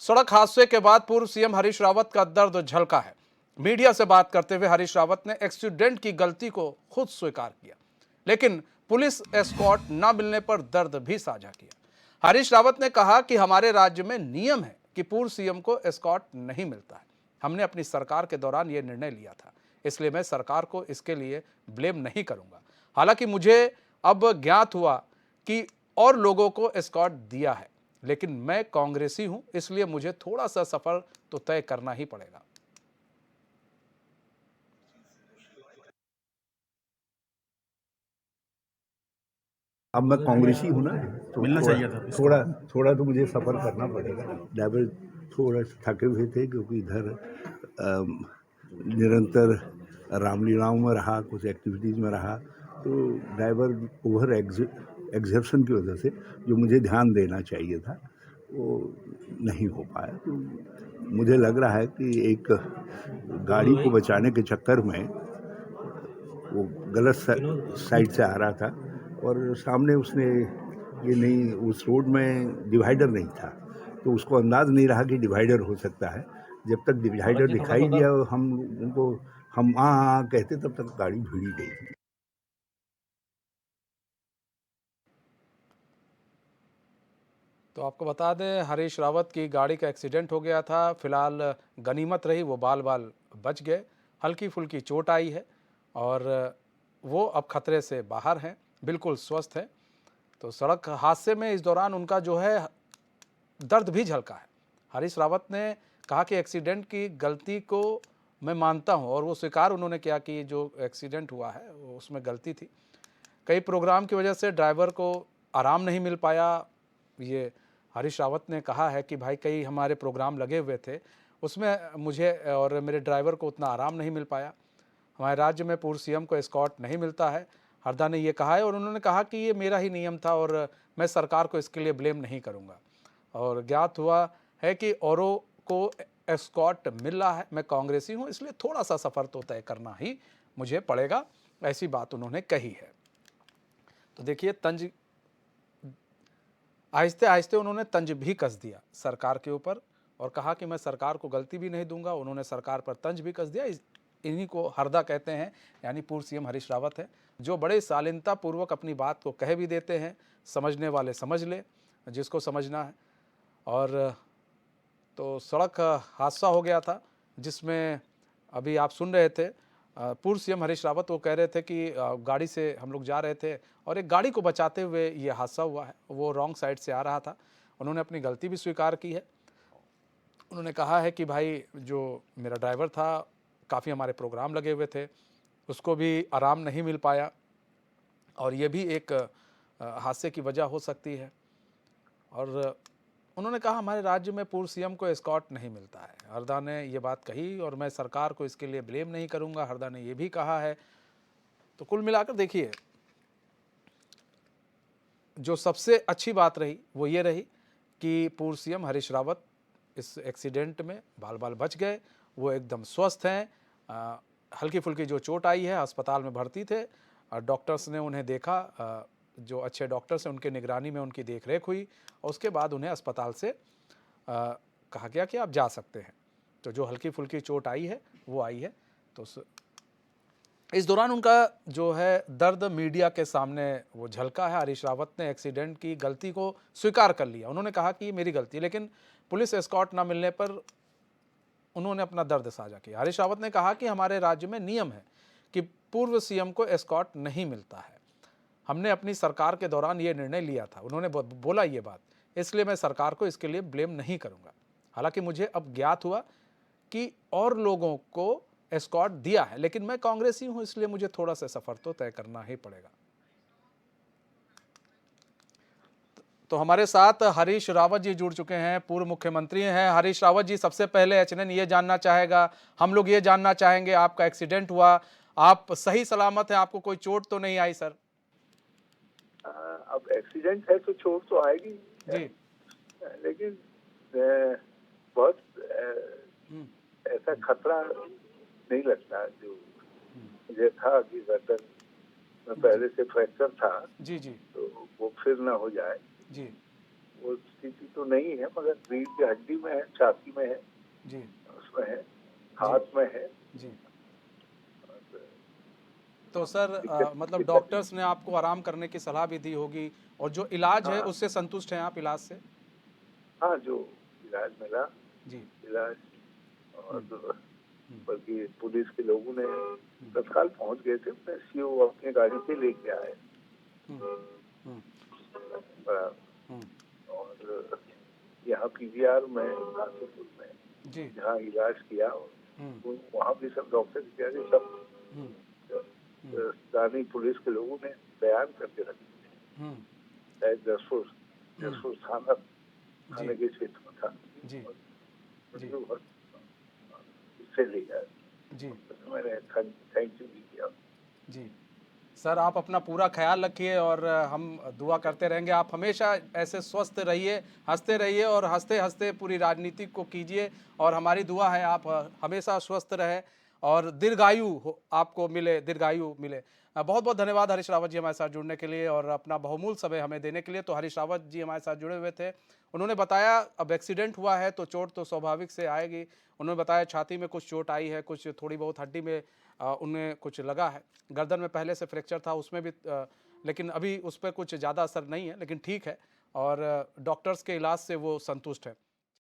सड़क हादसे के बाद पूर्व सीएम हरीश रावत का दर्द झलका है। मीडिया से बात करते हुए हरीश रावत ने एक्सीडेंट की गलती को खुद स्वीकार किया, लेकिन पुलिस एस्कॉर्ट न मिलने पर दर्द भी साझा किया। हरीश रावत ने कहा कि हमारे राज्य में नियम है कि पूर्व सीएम को एस्कॉर्ट नहीं मिलता है। हमने अपनी सरकार के दौरान यह निर्णय लिया था, इसलिए मैं सरकार को इसके लिए ब्लेम नहीं करूंगा। हालांकि मुझे अब ज्ञात हुआ कि और लोगों को एस्कॉर्ट दिया है, लेकिन मैं कांग्रेसी हूं, इसलिए मुझे थोड़ा सा सफर तो तय करना ही पड़ेगा। अब मैं कांग्रेसी हूँ ना, तो मिलना चाहिए था थोड़ा थोड़ा तो मुझे सफ़र करना पड़ेगा। ड्राइवर थोड़ा थके हुए थे क्योंकि इधर निरंतर रामलीलाओं में रहा, कुछ एक्टिविटीज़ में रहा, तो ड्राइवर ओवर एग्जर्शन की वजह से जो मुझे ध्यान देना चाहिए था वो नहीं हो पाया। तो मुझे लग रहा है कि एक गाड़ी को बचाने के चक्कर में वो गलत साइड से आ रहा था और सामने उसने ये नहीं, उस रोड में डिवाइडर नहीं था, तो उसको अंदाज नहीं रहा कि डिवाइडर हो सकता है। जब तक डिवाइडर दिखाई दिया हम उनको हम आ कहते तब तक गाड़ी भिड़ी गई। तो आपको बता दें, हरीश रावत की गाड़ी का एक्सीडेंट हो गया था। फिलहाल गनीमत रही वो बाल बाल बच गए। हल्की फुल्की चोट आई है और वो अब खतरे से बाहर हैं, बिल्कुल स्वस्थ हैं। तो सड़क हादसे में इस दौरान उनका जो है दर्द भी झलका है। हरीश रावत ने कहा कि एक्सीडेंट की गलती को मैं मानता हूं, और वो स्वीकार उन्होंने किया कि जो एक्सीडेंट हुआ है वो उसमें गलती थी। कई प्रोग्राम की वजह से ड्राइवर को आराम नहीं मिल पाया। ये हरीश रावत ने कहा है कि भाई कई हमारे प्रोग्राम लगे हुए थे, उसमें मुझे और मेरे ड्राइवर को उतना आराम नहीं मिल पाया। हमारे राज्य में पूर्व सीएम को एस्कॉर्ट नहीं मिलता है, हरदा ने ये कहा है। और उन्होंने कहा कि ये मेरा ही नियम था और मैं सरकार को इसके लिए ब्लेम नहीं करूँगा। और ज्ञात हुआ है कि औरों को एस्कॉर्ट मिल रहा है। मैं कांग्रेसी हूँ, इसलिए थोड़ा सा सफ़र तो तय करना ही मुझे पड़ेगा, ऐसी बात उन्होंने कही है। तो देखिए, तंज आहिस्ते आहिस्ते उन्होंने तंज भी कस दिया सरकार के ऊपर और कहा कि मैं सरकार को गलती भी नहीं दूंगा। उन्होंने सरकार पर तंज भी कस दिया। इन्हीं को हरदा कहते हैं, यानी पूर्व सीएम हरीश रावत है, जो बड़े शालीनता पूर्वक अपनी बात को कह भी देते हैं। समझने वाले समझ ले, जिसको समझना है। और तो सड़क हादसा हो गया था, जिसमें अभी आप सुन रहे थे पूर्व सीएम हरीश रावत वो कह रहे थे कि गाड़ी से हम लोग जा रहे थे और एक गाड़ी को बचाते हुए ये हादसा हुआ है। वो रॉन्ग साइड से आ रहा था। उन्होंने अपनी गलती भी स्वीकार की है। उन्होंने कहा है कि भाई जो मेरा ड्राइवर था, काफ़ी हमारे प्रोग्राम लगे हुए थे, उसको भी आराम नहीं मिल पाया और ये भी एक हादसे की वजह हो सकती है। और उन्होंने कहा हमारे राज्य में पूर्व सीएम को एस्कॉर्ट नहीं मिलता है। हरदा ने ये बात कही और मैं सरकार को इसके लिए ब्लेम नहीं करूंगा, हरदा ने ये भी कहा है। तो कुल मिलाकर देखिए, जो सबसे अच्छी बात रही वो ये रही कि पूर्व सीएम हरीश रावत इस एक्सीडेंट में बाल बाल बच गए। वो एकदम स्वस्थ हैं। हल्की फुल्की जो चोट आई है, अस्पताल में भर्ती थे और डॉक्टर्स ने उन्हें देखा। जो अच्छे डॉक्टर्स हैं उनके निगरानी में उनकी देखरेख हुई और उसके बाद उन्हें अस्पताल से कहा गया कि आप जा सकते हैं। तो जो हल्की फुल्की चोट आई है वो आई है। तो इस दौरान उनका जो है दर्द मीडिया के सामने वो झलका है। हरीश रावत ने एक्सीडेंट की गलती को स्वीकार कर लिया। उन्होंने कहा कि ये मेरी गलती है, लेकिन पुलिस एस्कॉर्ट ना मिलने पर उन्होंने अपना दर्द साझा किया। हरीश रावत ने कहा कि हमारे राज्य में नियम है कि पूर्व सीएम को एस्कॉर्ट नहीं मिलता है। हमने अपनी सरकार के दौरान ये निर्णय लिया था। उन्होंने बोला ये बात, इसलिए मैं सरकार को इसके लिए ब्लेम नहीं करूंगा। हालांकि मुझे अब ज्ञात हुआ कि और लोगों को एस्कॉर्ट दिया है, लेकिन मैं कांग्रेसी हूं, इसलिए मुझे थोड़ा सा सफर तो तय करना ही पड़ेगा। तो हमारे साथ हरीश रावत जी जुड़ चुके हैं, पूर्व मुख्यमंत्री हैं। हरीश रावत जी, सबसे पहले एचएनएन ये जानना चाहेगा, हम लोग ये जानना चाहेंगे, आपका एक्सीडेंट हुआ, आप सही सलामत हैं, आपको कोई चोट तो नहीं आई सर? अब एक्सीडेंट है तो चोट तो आएगी जी। लेकिन बहुत ऐसा खतरा नहीं लगता जो मुझे था कि गर्दन में पहले से फ्रैक्चर था। जी जी। तो वो फिर ना हो जाए। जी। वो स्थिति तो नहीं है, मगर रीढ़ की हड्डी में है, छाती में है, जी उसमें है, हाथ में है। जी। तो सर मतलब दिक्कत डॉक्टर्स ने आपको आराम करने की सलाह भी दी होगी, और जो इलाज है हाँ उससे संतुष्ट हैं आप, इलाज से? हाँ, जो इलाज मिला, जी। इलाज, और हम्म, बल्कि पुलिस के लोगों ने तत्काल पहुंच गए थे, सीओ अपनी गाड़ी से लेके आए। हम्म, हम्म, अ, हम्म, और यहाँ पीवीआर में, गाजीपुर में, जी। जहाँ इलाज किया, हम्म, वहाँ भी सब डॉक्टर इत्यादि सब हम्म, स्थानीय पुलिस के लोगों ने बयान करके रखे। हम्म, शायद जसपुर जसपुर थाना, जी थाने के क्षेत्र में था। जी जी और इससे लिया, जी मैंने थैंक यू भी किया। जी। सर आप अपना पूरा ख्याल रखिए, और हम दुआ करते रहेंगे। आप हमेशा ऐसे स्वस्थ रहिए, हंसते रहिए, और हंसते हंसते पूरी राजनीति को कीजिए, और हमारी दुआ है आप हमेशा स्वस्थ रहे और दीर्घायु आपको मिले, दीर्घायु मिले। बहुत बहुत धन्यवाद हरीश रावत जी हमारे साथ जुड़ने के लिए और अपना बहुमूल्य समय हमें देने के लिए। तो हरीश रावत जी हमारे साथ जुड़े हुए थे। उन्होंने बताया अब एक्सीडेंट हुआ है तो चोट तो स्वाभाविक से आएगी। उन्होंने बताया छाती में कुछ चोट आई है, कुछ थोड़ी बहुत हड्डी में उन्हें कुछ लगा है। गर्दन में पहले से फ्रैक्चर था, उसमें भी लेकिन अभी उस पर कुछ ज़्यादा असर नहीं है, लेकिन ठीक है, और डॉक्टर्स के इलाज से वो संतुष्ट है।